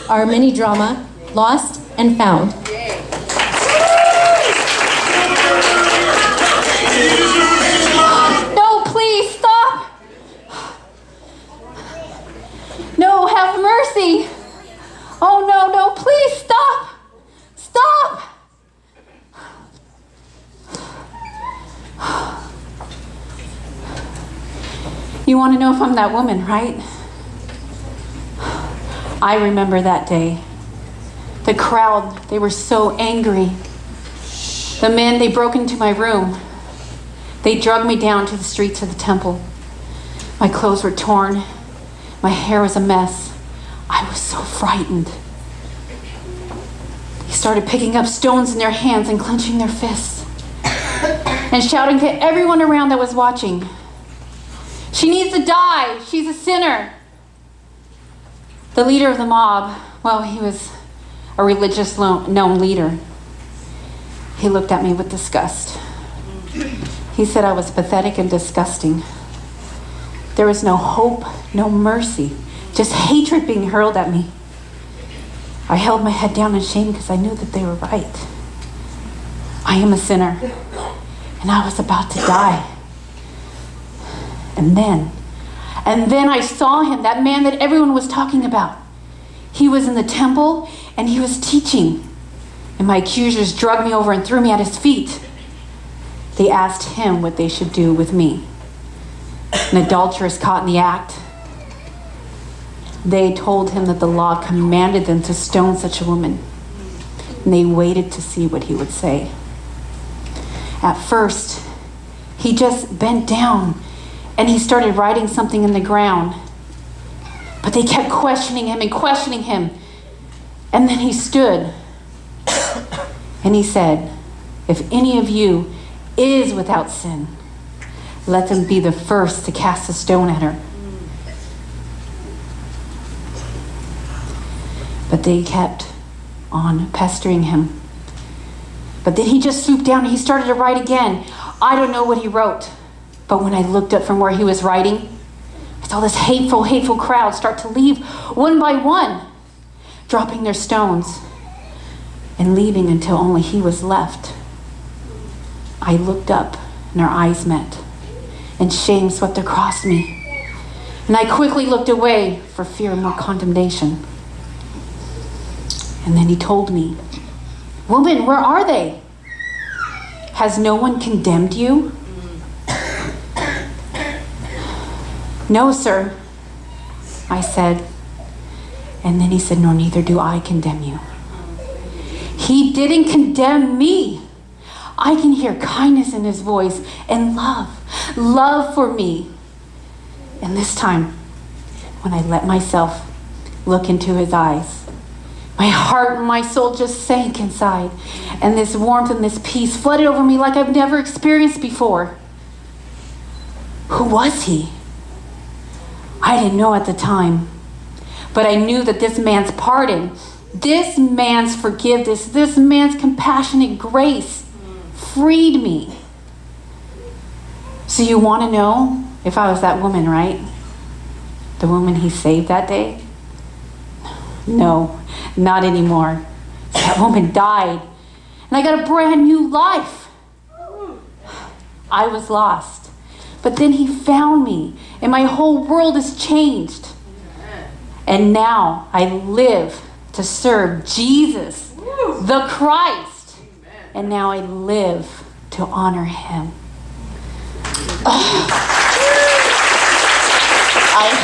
our mini drama, Lost and Found. No, please, stop! No, have mercy! Oh, no, please, stop! Stop! You want to know if I'm that woman, right? I remember that day. The crowd, they were so angry. The men, they broke into my room. They dragged me down to the streets of the temple. My clothes were torn. My hair was a mess. I was so frightened. They started picking up stones in their hands and clenching their fists and shouting to everyone around that was watching, "She needs to die. She's a sinner." The leader of the mob, well, he was a religious known leader. He looked at me with disgust. He said I was pathetic and disgusting. There was no hope, no mercy, just hatred being hurled at me. I held my head down in shame because I knew that they were right. I am a sinner, and I was about to die. And then I saw him, that man that everyone was talking about. He was in the temple, and he was teaching. And my accusers dragged me over and threw me at his feet. They asked him what they should do with me. An adulteress caught in the act. They told him that the law commanded them to stone such a woman. And they waited to see what he would say. At first, he just bent down and he started writing something in the ground. But they kept questioning him. And then he stood and he said, "If any of you is without sin, let them be the first to cast a stone at her." But they kept on pestering him. But then he just swooped down and he started to write again. I don't know what he wrote, but when I looked up from where he was writing, I saw this hateful crowd start to leave one by one, dropping their stones and leaving until only he was left. I looked up and our eyes met, and shame swept across me. And I quickly looked away for fear of more condemnation. And then he told me, "Woman, where are they? Has no one condemned you?" "No, sir," I said. And then he said, "No, neither do I condemn you." He didn't condemn me. I can hear kindness in his voice and love for me. And this time, when I let myself look into his eyes, my heart and my soul just sank inside, and this warmth and this peace flooded over me like I've never experienced before. Who was he? I didn't know at the time, but I knew that this man's pardon, this man's forgiveness, this man's compassionate grace freed me. So you want to know if I was that woman, right? The woman he saved that day? No, not anymore. That woman died, and I got a brand new life. I was lost, but then he found me, and my whole world has changed. And now I live to serve Jesus, the Christ. And now I live to honor him. I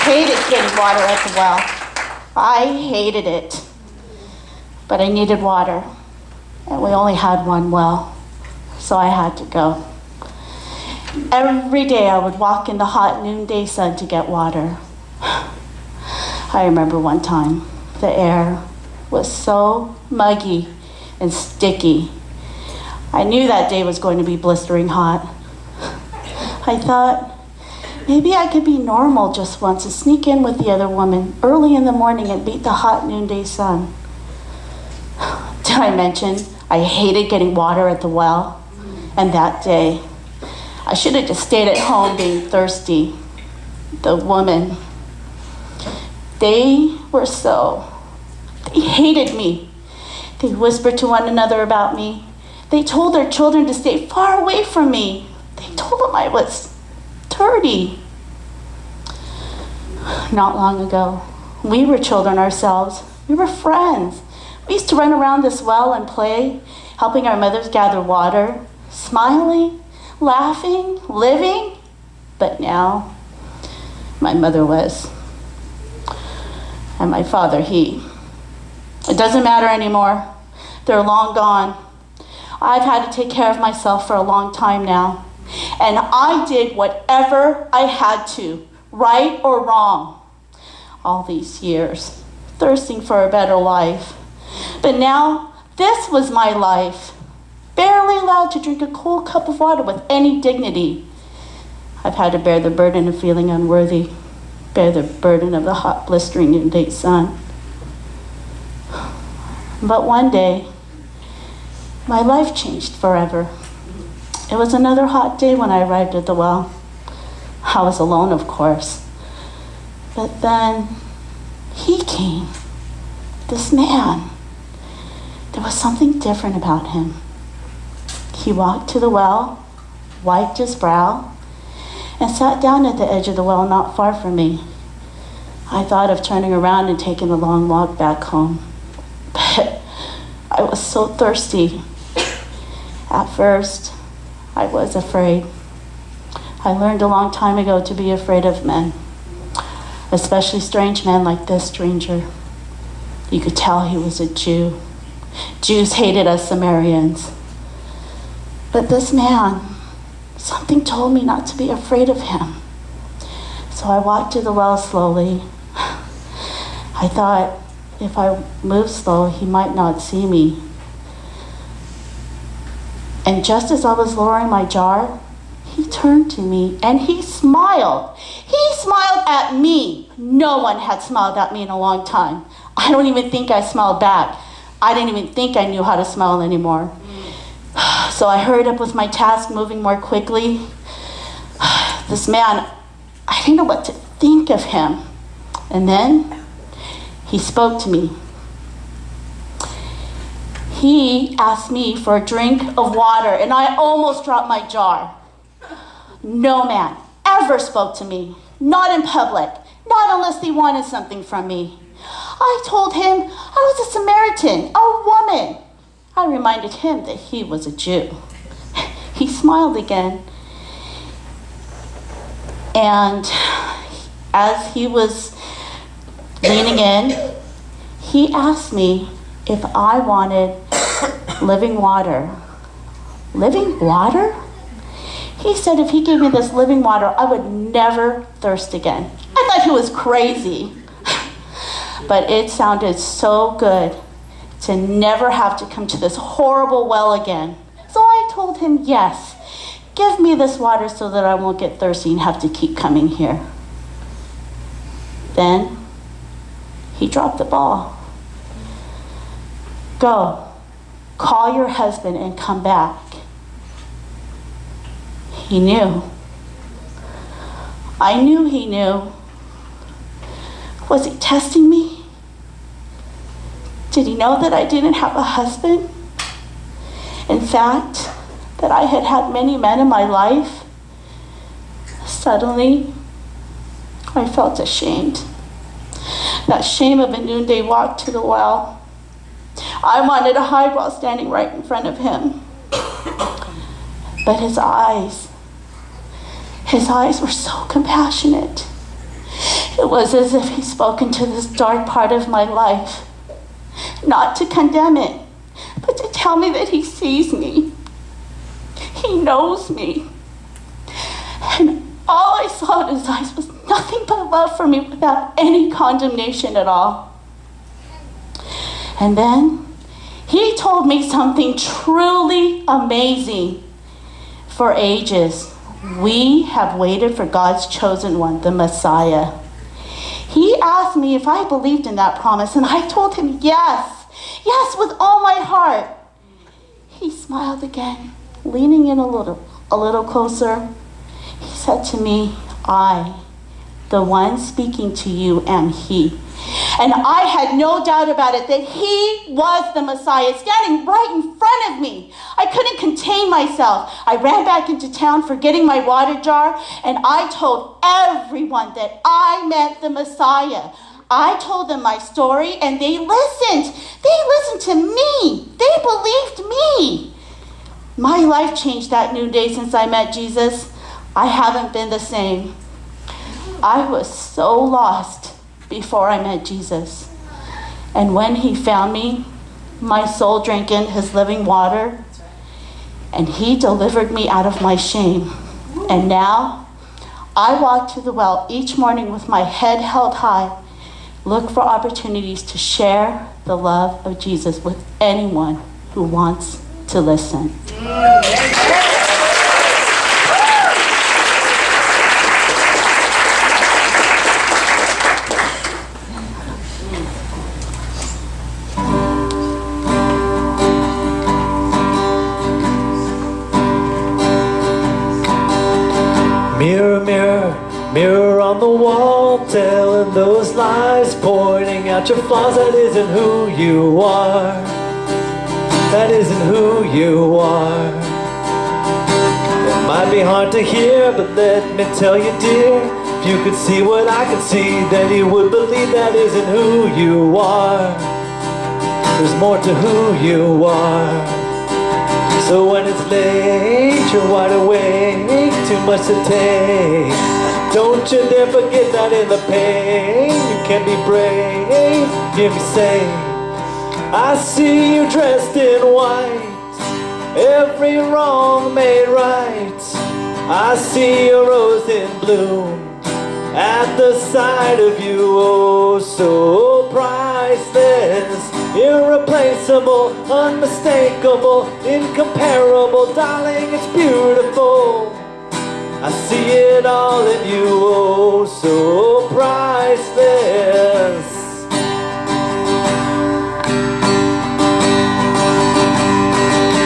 hated getting water at the well. I hated it. But I needed water. And we only had one well. So I had to go. Every day I would walk in the hot noonday sun to get water. I remember one time the air was so muggy and sticky. I knew that day was going to be blistering hot. I thought, maybe I could be normal just once and sneak in with the other woman early in the morning and beat the hot noonday sun. Did I mention I hated getting water at the well? And that day, I should have just stayed at home being thirsty. The woman, they They hated me. They whispered to one another about me. They told their children to stay far away from me. They told them I was dirty. Not long ago, we were children ourselves. We were friends. We used to run around this well and play, helping our mothers gather water, smiling, laughing, living. But now, my mother was, and my father, he. It doesn't matter anymore. They're long gone. I've had to take care of myself for a long time now. And I did whatever I had to, right or wrong. All these years, thirsting for a better life. But now, this was my life. Barely allowed to drink a cold cup of water with any dignity. I've had to bear the burden of feeling unworthy, bear the burden of the hot, blistering noonday sun. But one day, my life changed forever. It was another hot day when I arrived at the well. I was alone, of course. But then, he came. This man. There was something different about him. He walked to the well, wiped his brow, and sat down at the edge of the well not far from me. I thought of turning around and taking a long walk back home. But I was so thirsty. At first, I was afraid. I learned a long time ago to be afraid of men, especially strange men like this stranger. You could tell he was a Jew. Jews hated us Samaritans. But this man, something told me not to be afraid of him. So I walked to the well slowly. I thought if I moved slow, he might not see me. And just as I was lowering my jar, he turned to me and he smiled. He smiled at me. No one had smiled at me in a long time. I don't even think I smiled back. I didn't even think I knew how to smile anymore. So I hurried up with my task, moving more quickly. This man, I didn't know what to think of him. And then he spoke to me. He asked me for a drink of water, and I almost dropped my jar. No man ever spoke to me, not in public, not unless they wanted something from me. I told him I was a Samaritan, a woman. I reminded him that he was a Jew. He smiled again. And as he was leaning in, he asked me if I wanted living water. Living water? He said if he gave me this living water, I would never thirst again. I thought he was crazy. But it sounded so good to never have to come to this horrible well again. So I told him, yes, give me this water so that I won't get thirsty and have to keep coming here. Then he dropped the ball. Go, call your husband and come back. He knew. I knew he knew. Was he testing me? Did he know that I didn't have a husband? In fact, that I had had many men in my life? Suddenly, I felt ashamed. That shame of a noonday walk to the well. I wanted to hide while standing right in front of him. But his eyes were so compassionate. It was as if he spoke into this dark part of my life, not to condemn it, but to tell me that he sees me. He knows me. And all I saw in his eyes was nothing but love for me without any condemnation at all. And then he told me something truly amazing. For ages, we have waited for God's chosen one, the Messiah. He asked me if I believed in that promise, and I told him yes, with all my heart. He smiled again, leaning in a little closer. He said to me, I The one speaking to you am he. And I had no doubt about it that he was the Messiah, standing right in front of me. I couldn't contain myself. I ran back into town forgetting my water jar, and I told everyone that I meant the Messiah. I told them my story, and they listened. They listened to me. They believed me. My life changed that noonday since I met Jesus. I haven't been the same. I was so lost before I met Jesus. And when he found me, my soul drank in his living water, and he delivered me out of my shame. And now, I walk to the well each morning with my head held high, look for opportunities to share the love of Jesus with anyone who wants to listen. Mirror, mirror, mirror on the wall, telling those lies, pointing out your flaws. That isn't who you are. That isn't who you are. It might be hard to hear, but let me tell you, dear, if you could see what I could see, then you would believe that isn't who you are. There's more to who you are. So when it's late, you're wide awake, too much to take. Don't you dare forget that in the pain, you can be brave. Hear me say, I see you dressed in white, every wrong made right. I see a rose in bloom at the sight of you, oh so priceless. Irreplaceable, unmistakable, incomparable, darling, it's beautiful. I see it all in you, oh, so priceless.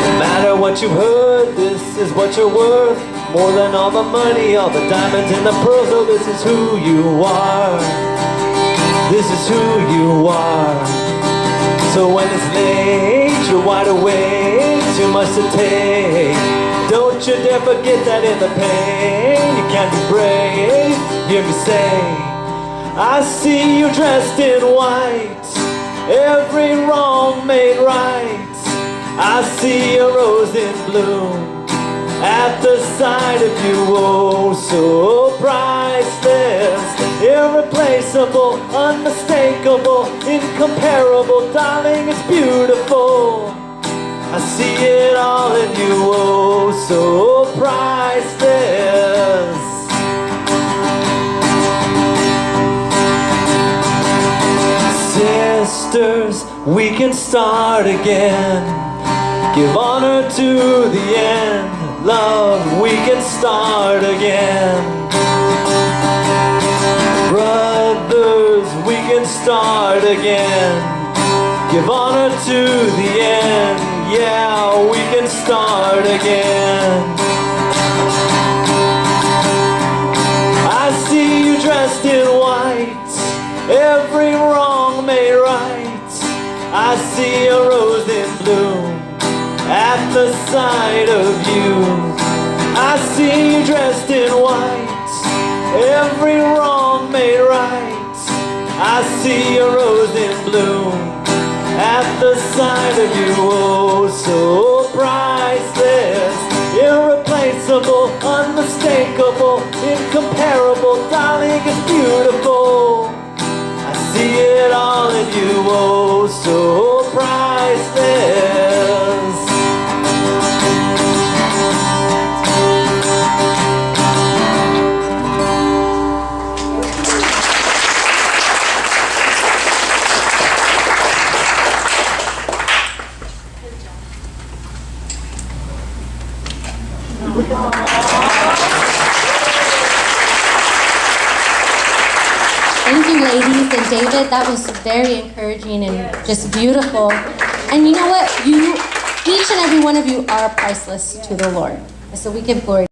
No matter what you've heard, this is what you're worth. More than all the money, all the diamonds and the pearls, oh, this is who you are. This is who you are. So when it's late, you're wide awake, too much to take. Don't you dare forget that in the pain, you can't be brave. Hear me say, I see you dressed in white, every wrong made right. I see a rose in bloom at the sight of you, oh so priceless. Irreplaceable, unmistakable, incomparable, darling, it's beautiful. I see it all in you, oh so priceless. Sisters, we can start again. Give honor to the end. Love, we can start again. Brothers, we can start again. Give honor to the end. Yeah, we can start again. I see you dressed in white, every wrong made right. I see a rose in bloom at the sight of you. I see you dressed in white, every wrong made right. I see a rose in bloom at the sight of you, oh so priceless. Irreplaceable, unmistakable, incomparable, darling, it's beautiful. I see it all in you, oh so priceless. Thank you, ladies and David. That was very encouraging and just beautiful. And you know what? Each and every one of you are priceless to the Lord. So we give glory.